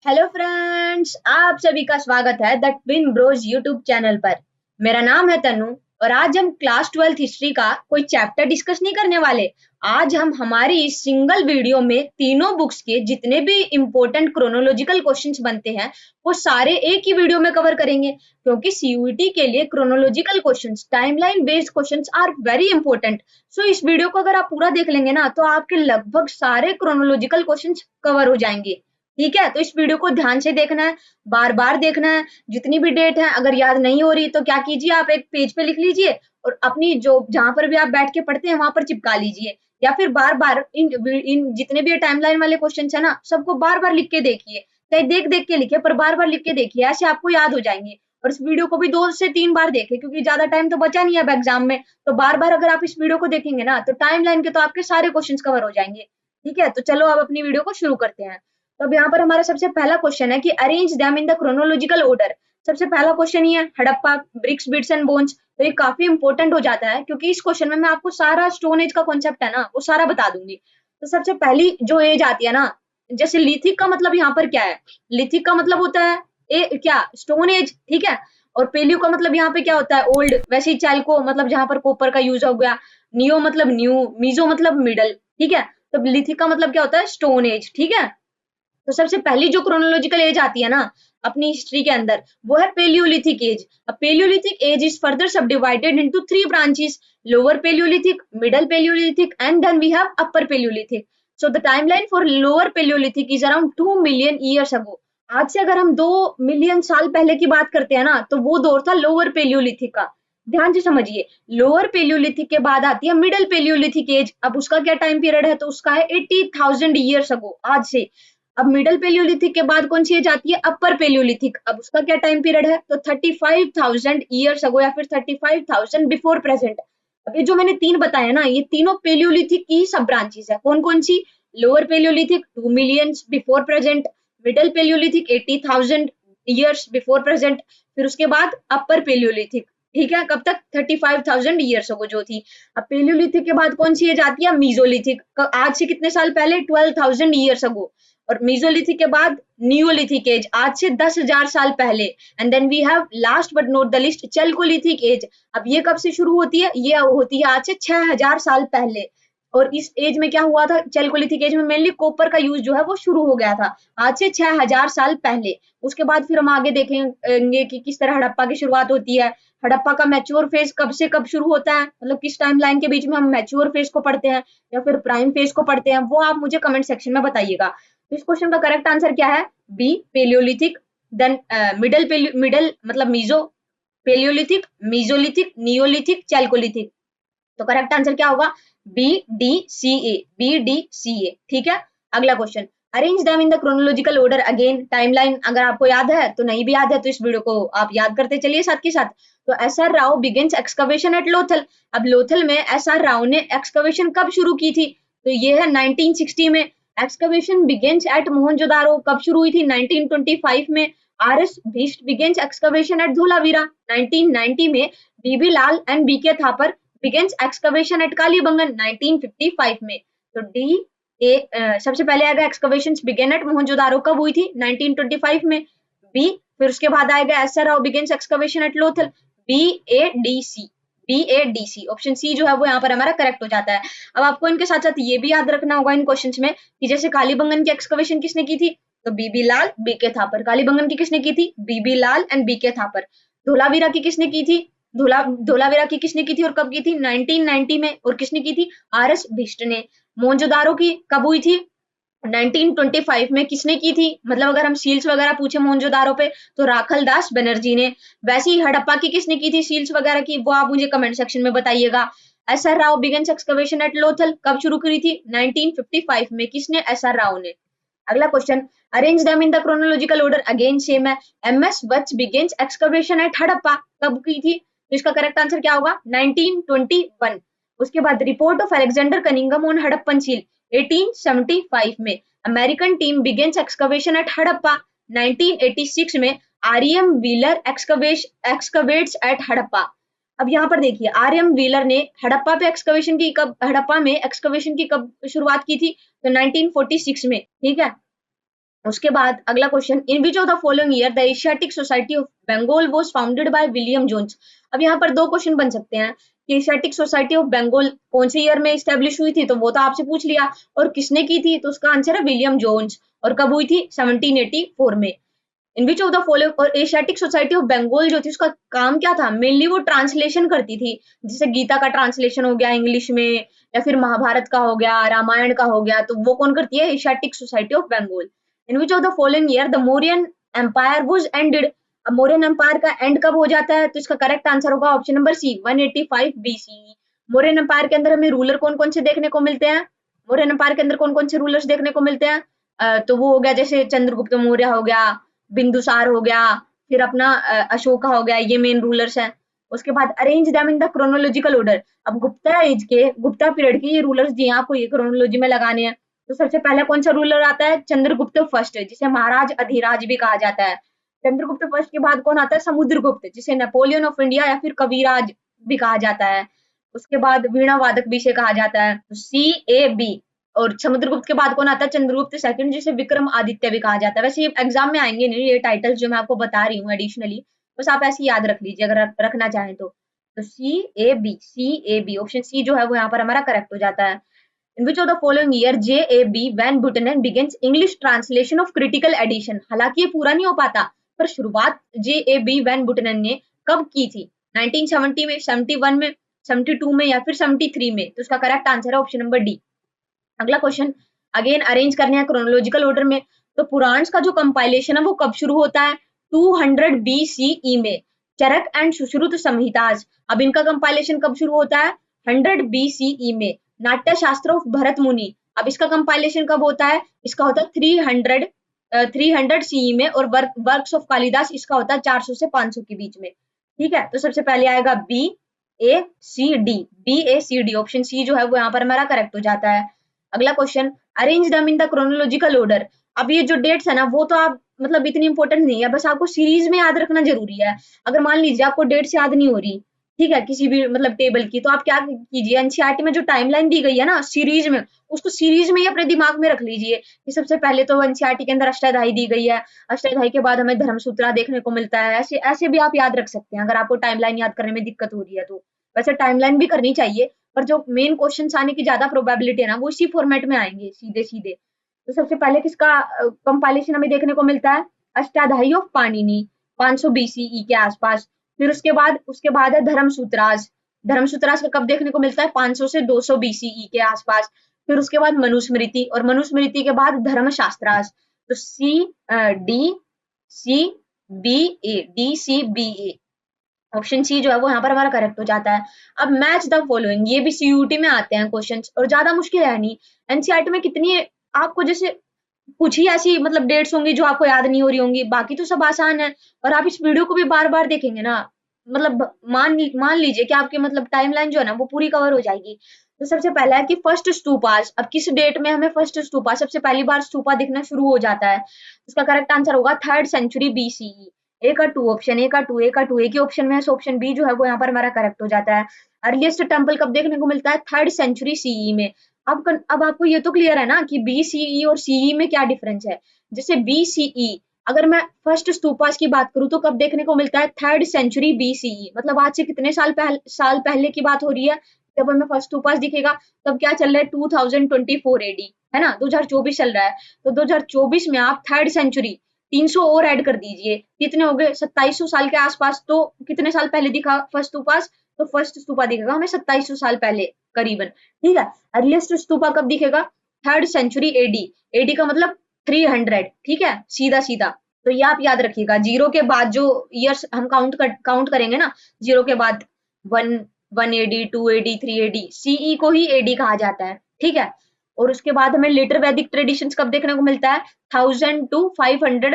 Hello friends, आप सभी का स्वागत है the twin bros YouTube channel पर। मेरा नाम है तनु और आज हम क्लास 12th हिस्ट्री का कोई चैप्टर डिस्कस नहीं करने वाले। आज हम हमारी इस सिंगल वीडियो में तीनों बुक्स के जितने भी इम्पोर्टेंट क्रोनोलॉजिकल क्वेश्चंस बनते हैं वो सारे एक ही वीडियो में कवर करेंगे, क्योंकि सीयूईटी के लिए chronological questions, timeline based questions are very important. So इस वीडियो को अगर आप पूरा देख लेंगे ना तो आपके लगभग सारे क्रोनोलॉजिकल क्वेश्चंस कवर हो जाएंगे। ठीक है, तो इस वीडियो को ध्यान से देखना है, बार बार देखना है। जितनी भी डेट है अगर याद नहीं हो रही तो क्या कीजिए, आप एक पेज पे लिख लीजिए और अपनी जो जहां पर भी आप बैठ के पढ़ते हैं वहां पर चिपका लीजिए, या फिर बार बार इन जितने भी टाइमलाइन वाले क्वेश्चन है ना सबको बार बार लिख के देखिए। चाहे देख देख के लिखे पर बार बार लिख के देखिए, ऐसे आपको याद हो जाएंगे। और इस वीडियो को भी 2 से 3 बार देखें, क्योंकि ज्यादा टाइम तो बचा नहीं है अब एग्जाम में। तो बार बार अगर आप इस वीडियो को देखेंगे ना तो टाइमलाइन के तो आपके सारे क्वेश्चन कवर हो जाएंगे। ठीक है, तो चलो अब अपनी वीडियो को शुरू करते हैं। तो अब यहाँ पर हमारा सबसे पहला क्वेश्चन है कि arrange them in the chronological order. सबसे पहला क्वेश्चन ये है Harappa, bricks, bits and bones. तो ये काफी इंपॉर्टेंट हो जाता है, क्योंकि इस क्वेश्चन में मैं आपको सारा स्टोन एज का कॉन्सेप्ट है ना वो सारा बता दूंगी। तो सबसे पहली जो एज आती है ना, जैसे लिथिक का मतलब यहाँ पर क्या है, लिथिक का मतलब होता है क्या स्टोन एज। ठीक है, और पेलियो का मतलब यहाँ पे क्या होता है, ओल्ड। वैसे ही चैल्को मतलब जहां पर कॉपर का यूज हो गया, नियो मतलब न्यू, मीजो मतलब मिडल। ठीक है, तो लिथिक का मतलब क्या होता है, स्टोन एज। ठीक है, तो सबसे पहली जो क्रोनोलॉजिकल एज आती है ना अपनी हिस्ट्री के अंदर, वो है पेलियोलिथिक एज। अब palaeolithic age is further subdivided into 3 branches: lower palaeolithic, middle palaeolithic and then we have upper palaeolithic. So the timeline for lower palaeolithic is around 2 million years ago. आज से अगर हम 2 million साल पहले की बात करते हैं ना तो वो दौर था लोअर पेलियोलिथिक का। ध्यान से समझिए, लोअर पेलियोलिथिक के बाद आती है मिडल पेलियोलिथिक एज। अब उसका क्या टाइम पीरियड है, तो उसका है 80,000 ईयर्स अगो, आज से। अब मिडल पेलियोलिथिक के बाद कौन सी एज आती है, अपर पेलियोलिथिक। अब उसका क्या टाइम पीरियड है, तो 35,000 ईयर्स अगो या फिर 35,000 बिफोर प्रेजेंट। अब ये जो मैंने तीन बताया ना, ये तीनों पेलियोलिथिक की ही सब ब्रांचेस है। कौन कौन सी, lower palaeolithic 2 million before present, middle palaeolithic 80,000 years before present, फिर उसके बाद अपर पेलियोलिथिक। ठीक है, कब तक, 35,000 ईयर्स अगो जो थी। अब पेलियोलिथिक के बाद कौन सी एज आती है, मीजोलिथिक। आज से कितने साल पहले, 12,000 ईयर्स अगो। और मीजोलिथिक के बाद नियोलिथिक एज, आज से 10,000 साल पहले। And then we have last but not the least chalcolithic age. अब ये कब से शुरू होती है, ये होती है आज से 6,000 साल पहले। और इस एज में क्या हुआ था, चैल्कोलिथिक एज में मेनली कॉपर का यूज जो है वो शुरू हो गया था आज से 6,000 साल पहले। उसके बाद फिर हम आगे देखेंगे कि किस तरह हड़प्पा की शुरुआत होती है। हड़प्पा का मैच्योर फेज कब से कब शुरू होता है, मतलब किस टाइम लाइन के बीच में हम मैच्योर फेज को पढ़ते हैं या फिर प्राइम फेज को पढ़ते हैं, वो आप मुझे कमेंट सेक्शन में बताइएगा। तो इस क्वेश्चन का करेक्ट आंसर क्या है, बी पेलियोलिथिक। देन मिडल मतलब meso, palaeolithic, mesolithic, neolithic, chalcolithic. तो करेक्ट आंसर क्या होगा, B D C A, B D C A. ठीक है, अगला question, arrange them in the chronological order. Again timeline अगर आपको याद है तो, नहीं भी याद है तो इस वीडियो को आप याद करते चलिए साथ के साथ। तो S R Rao begins excavation at Lothal. अब लोथल में एस आर राव ने एक्सकवेशन कब शुरू की थी, तो ये है 1960 में। एक्सकवेशन बिगिंस एट मोहनजोदारो कब शुरू हुई थी, 1925 में। R S Bisht begins excavation at Dholavira 1990 में। बीबी लाल एंड बी के Thapar begins excavation at Kalibangan 1955 में। तो डी ए सबसे पहले आएगा एक्सकवेशंस बिगेन एट मोहनजोदारो, कब हुई थी, 1925 में। बी, फिर उसके बाद आएगा S R Rao begins excavation at Lothal, B A D C, B A D C. Option C जो है वो यहाँ पर हमारा करेक्ट हो जाता है। अब आपको इनके साथ साथ ये भी याद रखना होगा इन क्वेश्चंस में कि जैसे कालीबंगन की एक्सकवेशन किसने की थी, तो बीबी लाल, बी के थापर। कालीबंगन की किसने की थी, बीबी लाल एंड बी के थापर। धोलावीरा की किसने की थी, धोलावीरा की किसने की थी और कब की थी, 1990 में। और किसने की थी, आर एस भीष्ट ने। मोहनजोदारो की कब हुई थी, 1925 में। किसने की थी, मतलब अगर हम सील्स वगैरह पूछे मोहनजोदारो पे तो राखल दास बनर्जी ने। वैसे ही हड़प्पा की किसने की थी सील्स वगैरह की, वो आप मुझे कमेंट सेक्शन में बताइएगा। S R Rao begins excavation at Lothal कब शुरू करी थी, 1955 में। किसने, एस आर राव ने। अगला question, arrange them in the chronological order. Again same है, M S Vatsa begins excavation at Harappa कब की थी, तो इसका करेक्ट आंसर क्या होगा, 1921। उसके बाद report of Alexander Cunningham on Harappan seal 1875 में। American team begins excavation at Harappa 1986 में। RM Wheeler excavates at Harappa. अब यहाँ पर देखिए, आरएम व्हीलर ने हड़प्पा पे एक्सकवेशन की कब, हड़प्पा में एक्सकवेशन की कब शुरुआत की थी, तो 1946 में। ठीक है, उसके बाद अगला question, in which of the following year the Asiatic Society of Bengal was founded by William Jones. अब यहाँ पर दो क्वेश्चन बन सकते हैं कि एशियाटिक सोसाइटी ऑफ बंगाल कौन से ईयर में स्टेब्लिश हुई थी, तो वो तो आपसे पूछ लिया, और किसने की थी, तो उसका आंसर है विलियम जोन्स, और कब हुई थी, 1784 में। इन विच ऑफ द फॉलोइंग, और एशियाटिक सोसाइटी ऑफ बंगाल जो थी उसका काम क्या था, मेनली वो ट्रांसलेशन करती थी, जैसे गीता का ट्रांसलेशन हो गया इंग्लिश में, या फिर महाभारत का हो गया, रामायण का हो गया, तो वो कौन करती है, Asiatic Society of Bengal. In which of the following year the Mauryan empire was ended. अब मौर्यन एम्पायर का एंड कब हो जाता है, तो इसका करेक्ट आंसर होगा option number C, 185 BC. Mauryan empire के अंदर हमें रूलर कौन कौन से देखने को मिलते हैं, मौर्यन एम्पायर के अंदर कौन कौन से रूलर्स देखने को मिलते हैं, तो वो हो गया जैसे चंद्रगुप्त मौर्य हो गया, बिंदुसार हो गया, फिर अपना अशोका हो गया, ये मेन रूलर्स हैं। उसके बाद arrange them in the chronological order. अब गुप्ता एज के, गुप्ता पीरियड के ये रूलर्स दिए आपको, ये क्रोनोलॉजी में लगाने हैं। तो सबसे पहले कौन सा रूलर आता है, चंद्रगुप्त फर्स्ट, जिसे महाराज अधिराज भी कहा जाता है। चंद्रगुप्त फर्स्ट के बाद कौन आता है, समुद्रगुप्त, जिसे नेपोलियन ऑफ इंडिया या फिर कविराज भी कहा जाता है। उसके बाद वीणा वादक भी इसे कहा जाता है, CAB। और समुद्रगुप्त के बाद कौन आता है, चंद्रगुप्त सेकंड, जिसे विक्रम आदित्य भी कहा जाता है। वैसे ये एग्जाम में आएंगे नहीं ये टाइटल जो मैं आपको बता रही हूँ एडिशनली, बस आप ऐसे याद रख लीजिए अगर आप रखना चाहें तो CAB ऑप्शन सी जो है वो यहाँ पर हमारा करेक्ट हो जाता है। In which of the following year JAB van Buitenen begins English translation of critical edition. हालांकि ये पूरा नहीं हो पाता, पर शुरुआत JAB वैन बुटेनन ने कब की थी, 1970 में, 71 में, 72 में, या फिर 73 में, तो उसका करेक्ट आंसर है ऑप्शन नंबर डी। अगला क्वेश्चन, अगेन अरेंज करने हैं क्रोनोलॉजिकल ऑर्डर में। तो पुराण्स का जो कंपाइलेशन है वो कब शुरू होता है, 200 BCE में, चरक एंड सुश्रुत संहिताज। अब इनका कंपाइलेशन कब शुरू होता है, 100 BCE में। नाट्य शास्त्र ऑफ भरत मुनि, अब इसका कंपाइलेशन कब होता है, इसका होता है 300 CE में, और वर्क्स ऑफ कालिदास इसका होता है 400 से 500 के बीच में। ठीक है, तो सबसे पहले आएगा BACD ऑप्शन सी जो है वो यहाँ पर हमारा करेक्ट हो जाता है। अगला क्वेश्चन, अरेंज दम इन द क्रोनोलॉजिकल ऑर्डर। अब ये जो डेट्स है ना वो तो आप मतलब इतनी इंपॉर्टेंट नहीं है, बस आपको सीरीज में याद रखना जरूरी है। अगर मान लीजिए आपको डेट्स याद नहीं हो रही, ठीक है, किसी भी मतलब टेबल की, तो आप क्या कीजिए, एनसीईआरटी में जो टाइमलाइन दी गई है ना सीरीज में, उसको सीरीज में ही अपने दिमाग में रख लीजिए कि सबसे पहले तो एनसीईआरटी के अंदर अष्टाध्यायी दी गई है, अष्टाध्यायी के बाद हमें धर्मसूत्रा देखने को मिलता है। ऐसे ऐसे भी आप याद रख सकते हैं अगर आपको टाइमलाइन याद करने में दिक्कत हो रही है तो। वैसे टाइमलाइन भी करनी चाहिए, पर जो मेन क्वेश्चंस आने की ज्यादा प्रोबेबिलिटी है ना वो इसी फॉर्मेट में आएंगे सीधे सीधे। तो सबसे पहले किसका कंपाइलेशन हमें देखने को मिलता है, अष्टाध्यायी ऑफ पाणिनि, 500 BCE के आसपास। फिर उसके बाद है धर्मसूत्रास। धर्मसूत्रास का कब देखने को मिलता है, 500 से 200 BCE के आसपास। फिर उसके बाद मनुस्मृति, और मनुस्मृति के बाद धर्मशास्त्रास। तो DCBA ऑप्शन सी जो है वो यहाँ पर हमारा करेक्ट हो जाता है। अब मैच द फॉलोइंग, ये भी CUT में आते हैं क्वेश्चंस, और ज्यादा मुश्किल है नहीं। एनसीईआरटी में कितनी आपको जैसे कुछ ही ऐसी मतलब डेट्स होंगी जो आपको याद नहीं हो रही होंगी, बाकी तो सब आसान है। और आप इस वीडियो को भी बार बार देखेंगे ना, मतलब मान लीजिए कि आपकी मतलब टाइमलाइन जो है ना वो पूरी कवर हो जाएगी। तो सबसे पहला है कि फर्स्ट स्तूपास। अब किस डेट में हमें फर्स्ट स्तूपा, सबसे पहली बार स्तूपा दिखना शुरू हो जाता है, इसका करेक्ट आंसर होगा 3rd सेंचुरी BCE। ए का टू ऑप्शन, ए का टू, ए का टू, एक ही ऑप्शन में है, ऑप्शन बी जो है वो यहाँ पर हमारा करेक्ट हो जाता है। अर्लीस्ट टेम्पल कब देखने को मिलता है, 3rd सेंचुरी CE में। अब आपको ये तो क्लियर है ना कि BCE और CE में क्या डिफरेंस है। जैसे BCE, अगर मैं फर्स्ट स्तूपास की बात करूं तो कब देखने को मिलता है, 3rd सेंचुरी BCE, मतलब आज से कितने साल पहले की बात हो रही है जब हमें फर्स्ट स्तूपास दिखेगा। तब क्या चल रहा है, 2024 AD है ना, 2024 चल रहा है। तो 2024 में आप 3rd सेंचुरी 300 और ऐड कर दीजिए, कितने हो गए, 2700 साल के आसपास। तो कितने साल पहले दिखा फर्स्ट स्तूपास, तो फर्स्ट स्तूपा दिखेगा हमें 2700 साल पहले करीबन। ठीक है, अर्लीस्ट स्तूपा कब दिखेगा, 3rd सेंचुरी AD का मतलब 300। ठीक है, सीधा सीधा। तो ये आप याद रखिएगा, जीरो के बाद जो ईयर्स हम काउंट करेंगे ना, जीरो के बाद 1 AD, 2 AD, 3 AD, CE को ही AD कहा जाता है। ठीक है, और उसके बाद हमें लेटर वैदिक ट्रेडिशंस कब देखने को मिलता है, 1000 to 500,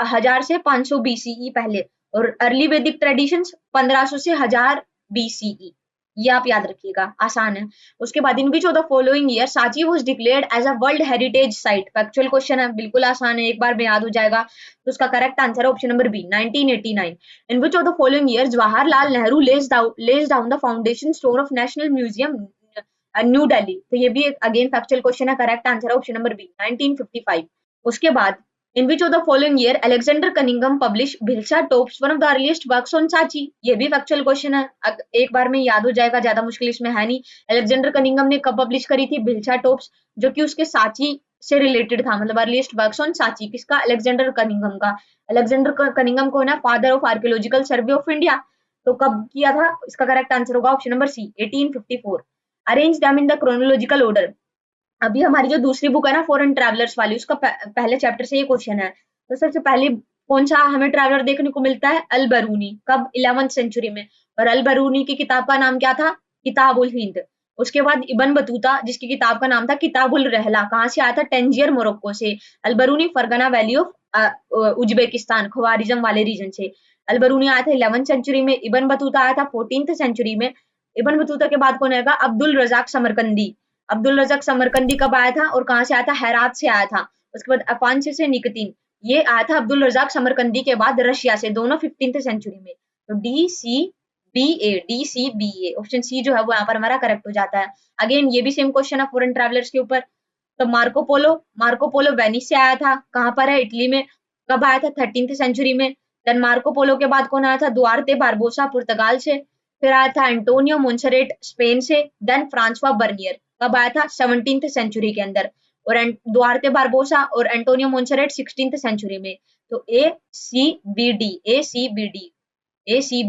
1000 से 500 BCE पहले। और अर्ली वैदिक ट्रेडिशंस 1500 से 1000 BCE। ये आप याद रखिएगा, आसान है। उसके बाद in which of the following year Sanchi was declared as a world heritage site. Factual question है, बिल्कुल आसान है, एक बार में याद हो जाएगा। तो उसका करेक्ट आंसर है option number B, 1989। In which of the following year Jawaharlal Nehru lays down the foundation stone of national museum new Delhi. तो ये भी एक अगेन फैक्चुअल क्वेश्चन है, करेक्ट आंसर है ऑप्शन नंबर बी, 1955। उसके बाद in which of the following year Alexander Cunningham publish Bhilsa topes one of the earliest works on Sanchi. ये भी फैक्चुअल क्वेश्चन है, एक बार में याद हो जाएगा, ज्यादा मुश्किल इसमें है नहीं। अलेक्जेंडर कनिंघम ने कब पब्लिश करी थी भिल्सा टॉप्स, जो कि उसके सांची से रिलेटेड था, मतलब अर्लीस्ट वर्क्स ऑन सांची किसका, अलेक्जेंडर कनिंघम का। अलेक्जेंडर कनिंघम कौन है, father of archaeological survey of India. तो कब किया था, इसका करेक्ट आंसर होगा option number C 1854। Arrange them in the chronological order. अभी हमारी जो दूसरी बुक है ना फॉरेन ट्रैवलर्स वाली, उसका पहले चैप्टर से ये क्वेश्चन है। तो सबसे पहले कौन सा हमें ट्रैवलर देखने को मिलता है, अल बरूनी, कब, 11वीं सेंचुरी में। और अल बरूनी की किताब का नाम क्या था, किताबुल हिंद। उसके बाद इबन बतूता, जिसकी किताब का नाम था किताबुल रहला, कहाँ से आया था, टेंजियर मोरक्को से। Al Biruni Fergana valley of Uzbekistan, Khwarizm वाले रीजन से। अल बरूनी आया था 11वीं सेंचुरी में, इबन बतूता आया था 14th सेंचुरी में। इबन बतूता के बाद कौन आएगा, अब्दुल रजाक समरकंदी। अब्दुल रजाक समरकंदी कब आया था और कहाँ से आया था, हेरात से आया था। उसके बाद अफांसी से निकतीन, ये आया था अब्दुल रजाक समरकंदी के बाद रशिया से, दोनों 15th सेंचुरी में। तो D C B A option C जो है वो यहाँ पर हमारा करेक्ट हो जाता है। अगेन ये भी सेम क्वेश्चन है फॉरेन ट्रैवलर्स के ऊपर। तो मार्को पोलो वेनिस से आया था, कहाँ पर है, इटली में। कब आया था, 13th सेंचुरी में। देन मार्को पोलो के बाद कौन आया था, दुआर्ते बारबोसा पुर्तगाल से। फिर आया था एंटोनियो मोन्सेरेट स्पेन से। देन फ्रांसवा बर्नियर, कब आया था, 17th सेंचुरी के अंदर। और दुआर्ते बारबोसा और एंटोनियो मोन्सेरेट 16th सेंचुरी में। तो A C B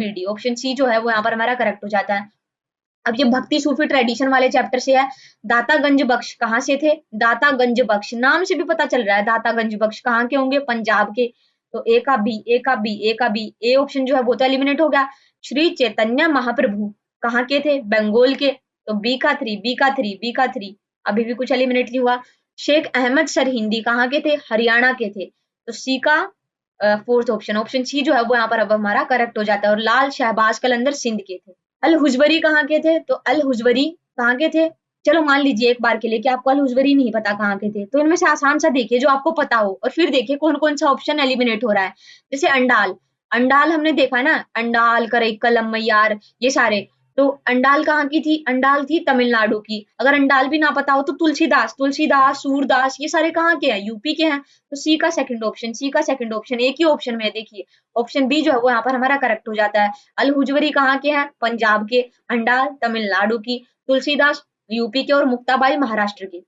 D option C जो है वो यहाँ पर हमारा करेक्ट हो जाता है। अब ये भक्ति सूफी ट्रेडिशन वाले चैप्टर से है। दातागंज बख्श कहाँ से थे, दातागंज बख्श, नाम से भी पता चल रहा है दातागंज बख्श कहाँ के होंगे, पंजाब के। तो ए का बी, ए ऑप्शन जो है वो तो एलिमिनेट हो गया। श्री चैतन्य महाप्रभु कहाँ के थे, बंगाल के। तो बी का थ्री अभी भी कुछ एलिमिनेट नहीं हुआ। शेख अहमद सरहिंदी कहाँ के थे, हरियाणा के थे। तो सी का फोर्थ ऑप्शन सी जो है वो यहाँ पर अब हमारा करेक्ट हो जाता है। और लाल शहबाज कलंदर सिंध के थे। अल हुजवरी कहाँ के थे, तो अल हुजवरी कहाँ के थे, चलो मान लीजिए एक बार के लिए कि आपको अल हुजवरी नहीं पता कहाँ के थे, तो इनमें से आसान सा देखिए जो आपको पता हो, और फिर देखिए कौन कौन सा ऑप्शन एलिमिनेट हो रहा है। जैसे अंडाल, अंडाल हमने देखा ना, अंडाल, करईकल, अम्मैयार, ये सारे। तो अंडाल कहाँ की थी, अंडाल थी तमिलनाडु की। अगर अंडाल भी ना पता हो तो तुलसीदास, सूरदास, ये सारे कहाँ के हैं, यूपी के हैं। तो सी का सेकंड ऑप्शन, एक ही ऑप्शन में है, देखिए ऑप्शन बी जो है वो यहाँ पर हमारा करेक्ट हो जाता है। अल हुजवरी कहाँ के हैं, पंजाब के। अंडाल तमिलनाडु की। तुलसीदास यूपी के। और मुक्ताबाई महाराष्ट्र की।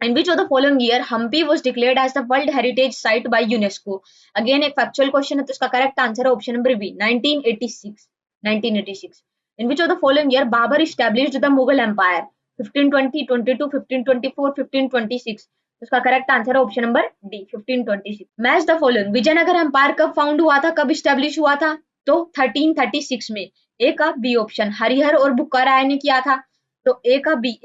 In which of the following year Hampi was declared as the World Heritage Site by UNESCO? Again एक फैक्चुअल क्वेश्चन है, तो इसका करेक्ट आंसर है option number B 1986। In which of the following year Babur established the Mughal Empire? 1520, 22, 1524, 1526। तो इसका correct answer है option number D 1526। Match the following, Vijayanagara empire कब found हुआ था, कब स्टैब्लिश हुआ था, तो 1336 में। ए का बी ऑप्शन, हरिहर और बुक्का राय ने किया था। तो ए का बी,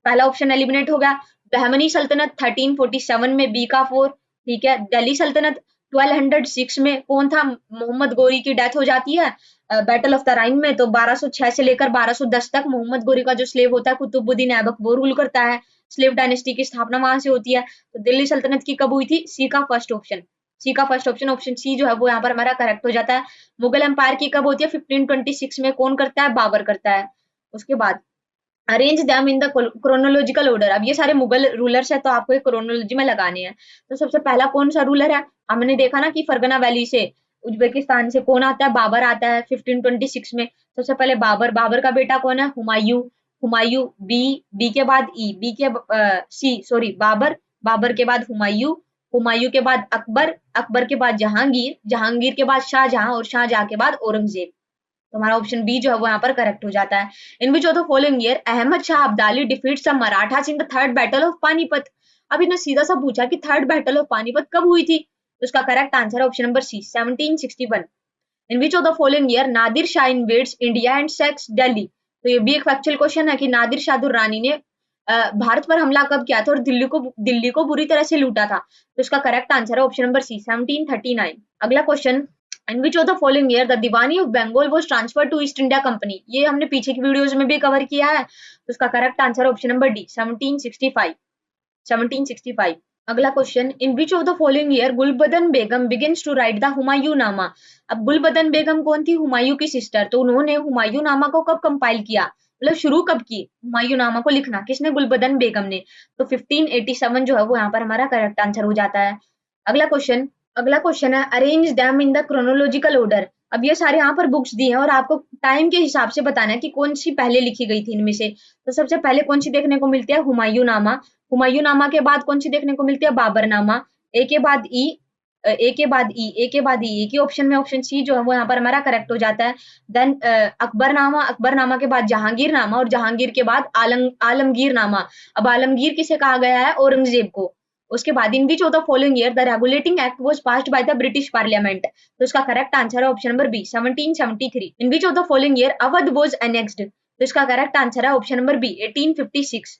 पहला ऑप्शन एलिमिनेट हो गया। बहमनी सल्तनत 1347 में, बी का 4। ठीक है। दिल्ली सल्तनत 1206 में कौन था, मोहम्मद गोरी की डेथ हो जाती है बैटल ऑफ द राइन में। तो 1206 से लेकर 1210 तक मोहम्मद गोरी का जो स्लेव होता है कुतुबुद्दीन ऐबक, वो रूल करता है। स्लेव डायनेस्टी की स्थापना वहां से होती है। तो दिल्ली सल्तनत की कब हुई थी, सी का फर्स्ट ऑप्शन, ऑप्शन सी जो है वो यहाँ पर हमारा करेक्ट हो जाता है। मुगल एम्पायर की कब होती है, 1526 में। कौन करता है, बाबर करता है। उसके बाद arrange them in the chronological order. अब ये सारे मुगल रूलर्स है, तो आपको एक क्रोनोलॉजी में लगाने हैं। तो सबसे पहला कौन सा रूलर है, हमने देखा ना कि फरगना वैली से, उज्बेकिस्तान से कौन आता है, बाबर आता है 1526 में। सबसे पहले बाबर का बेटा कौन है, हुमायूं, बी के बाद बाबर के बाद हुमायूं के बाद अकबर के बाद जहांगीर के बाद शाहजहां, और शाहजहां के बाद औरंगजेब। तो हमारा ऑप्शन बी जो है वो यहाँ पर करेक्ट हो जाता है। In which of the following year Ahmad Shah Abdali defeats the Marathas in the third battle of Panipat. अब इन्हें सीधा सा पूछा कि थर्ड बैटल ऑफ पानीपत कब हुई थी, तो उसका करेक्ट आंसर है option number C 1761। In which of the following year Nadir Shah invades India and sacks Delhi. तो ये भी एक फैक्चुअल क्वेश्चन है कि नादिर शाह दुर्रानी ने भारत पर हमला कब किया था और दिल्ली को बुरी तरह से लूटा था। तो इसका करेक्ट आंसर है ऑप्शन नंबर सी 1739। अगला question, In which of the following year the Diwani of Bengal was transferred to East India Company? ये हमने पीछे की वीडियोस में भी कवर किया है। तो इसका correct answer option number D 1765। अगला question, in which of the following year Gulbadan Begum begins to write the Humayun nama. अब गुलबदन बेगम कौन थी, हुमायूं की सिस्टर। तो उन्होंने हुमायूं नामा को कब कंपाइल किया, मतलब शुरू कब की, हुमायूंनामा को लिखना किसने, गुलबदन बेगम ने। तो 1587 जो है वो यहाँ पर हमारा करेक्ट आंसर हो जाता है। अगला क्वेश्चन है arrange them in the chronological order. अब ये सारे यहाँ पर बुक्स दी हैं और आपको टाइम के हिसाब से बताना है कि कौन सी पहले लिखी गई थी इनमें से। तो सबसे पहले कौन सी देखने को मिलती है, हुमायूंनामा। हुमायूंनामा के बाद कौन सी देखने को मिलती है, बाबरनामा। ए के बाद ई, ए के बाद ई, ए के बाद ई, ए के ऑप्शन में ऑप्शन सी जो है वो यहाँ पर हमारा करेक्ट हो जाता है। देन अकबरनामा, अकबरनामा के बाद जहांगीरनामा और जहांगीर के बाद आलमगीरनामा। अब आलमगीर किसे कहा गया है, औरंगजेब को। उसके बाद in which of the following year the regulating act was passed by the British parliament. तो इसका करेक्ट आंसर है option number B 1773। In which of the following year Awadh was annexed. तो इसका करेक्ट आंसर है option number B 1856।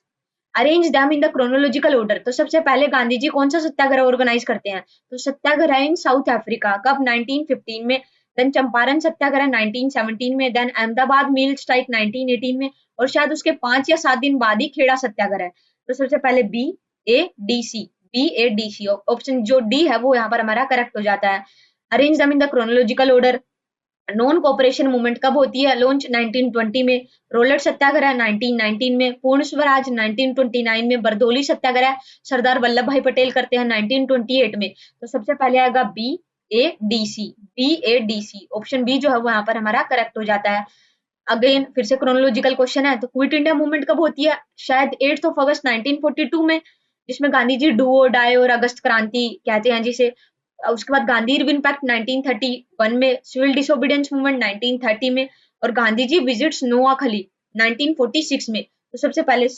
Arrange them in the chronological order. तो सबसे पहले गांधी जी कौन सा सत्याग्रह ऑर्गेनाइज करते हैं, तो सत्याग्रह इन साउथ अफ्रीका, कब, 1915 में। देन चंपारण सत्याग्रह 1917 में। देन अहमदाबाद मिल स्ट्राइक 1918 में। और शायद उसके 5 या 7 दिन बाद ही खेड़ा सत्याग्रह। तो सबसे पहले BADC ऑप्शन जो डी है वो यहाँ पर हमारा करेक्ट हो जाता है। Arrange them in the chronological order. Non cooperation movement कब होती है, लॉन्च 1920 में। रोलर सत्याग्रह 1919 में। पूर्ण स्वराज 1929 में। बरदौली सत्याग्रह सरदार वल्लभ भाई पटेल करते हैं 1928 में। तो सबसे पहले आएगा BADC ऑप्शन बी जो है वो यहाँ पर हमारा करेक्ट हो जाता है। अगेन फिर से क्रोनोलॉजिकल क्वेश्चन है, तो क्विट इंडिया मूवमेंट कब होती है, शायद 8 अगस्त 1942 में, जिसमें गांधी जी डू और डाई और अगस्त क्रांति कहते हैं जिसे। उसके बाद गांधी इरविन पैक्ट 1931 में। सिविल डिसोबीडियंस मूवमेंट 1930 में। और गांधी जी विजिट्स नोआखली 1946 में। तो सबसे पहले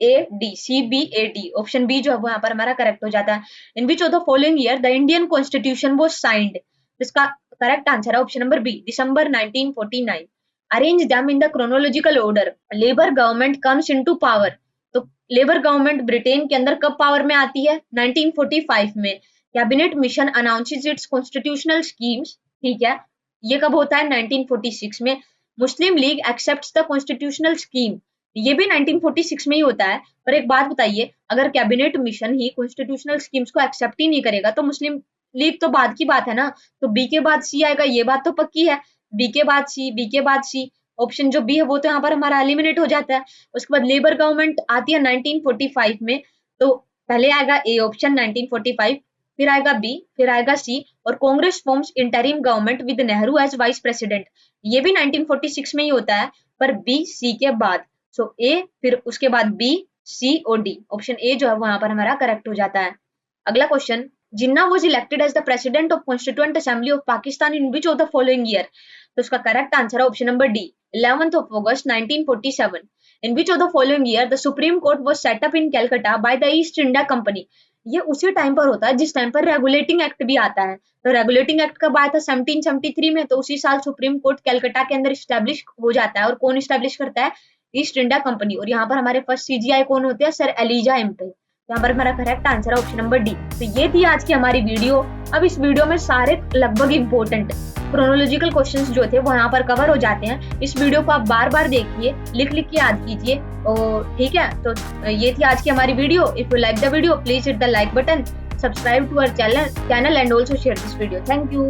CBAD ऑप्शन बी जो है वो यहाँ पर हमारा करेक्ट हो जाता है। In which of the following year the Indian constitution was signed. इसका करेक्ट आंसर है ऑप्शन नंबर बी दिसंबर 1949। Arrange them in the chronological order. Labour government comes into power. तो लेबर गवर्नमेंट ब्रिटेन के अंदर कब पावर में आती है, 1945 में। Cabinet mission announces its constitutional schemes, ठीक है, ये कब होता है, 1946 में। Muslim League accepts the constitutional scheme, ये भी 1946 में ही होता है। पर एक बात बताइए, अगर कैबिनेट मिशन ही कॉन्स्टिट्यूशनल स्कीम्स को एक्सेप्ट ही नहीं करेगा तो मुस्लिम लीग तो बाद की बात है ना। तो बी के बाद सी आएगा, ये बात तो पक्की है। बी के बाद सी, ऑप्शन जो बी है वो तो यहाँ पर हमारा एलिमिनेट हो जाता है। उसके बाद लेबर गवर्नमेंट आती है 1945 में। तो पहले आएगा ए ऑप्शन 1945, फिर आएगा बी, फिर आएगा सी। और Congress forms interim government with Nehru as vice president, ये भी 1946 में ही होता है, पर बी सी के बाद। सो ए, फिर उसके बाद बी, सी और डी, ऑप्शन ए जो है वहां पर हमारा करेक्ट हो जाता है। अगला question, Jinnah was elected as the president of constituent assembly of Pakistan in which of the following year. तो इसका करेक्ट आंसर है option number D 11th August 1947। In which of the following year the Supreme Court was set up in Calcutta by the East India Company। ये उसी time पर होता है जिस time पर रेगुलेटिंग एक्ट भी आता है। तो रेगुलेटिंग एक्ट कब आया था, 1773 में। तो उसी साल सुप्रीम कोर्ट कैलकाटा के अंदर स्टैब्लिश हो जाता है। और कौन स्टैब्लिश करता है, ईस्ट इंडिया कंपनी। और यहाँ पर हमारे फर्स्ट CGI कौन होते हैं, सर एलिजा एम्पे। यहाँ पर हमारा करेक्ट आंसर है ऑप्शन नंबर डी। तो ये थी आज की हमारी वीडियो। अब इस वीडियो में सारे लगभग इंपॉर्टेंट क्रोनोलॉजिकल क्वेश्चंस जो थे वो यहाँ पर कवर हो जाते हैं। इस वीडियो को आप बार बार देखिए, लिख के याद कीजिए। और ठीक है, तो ये थी आज की हमारी video. If you like the video please hit the like button, subscribe to our channel and also share this video. Thank you.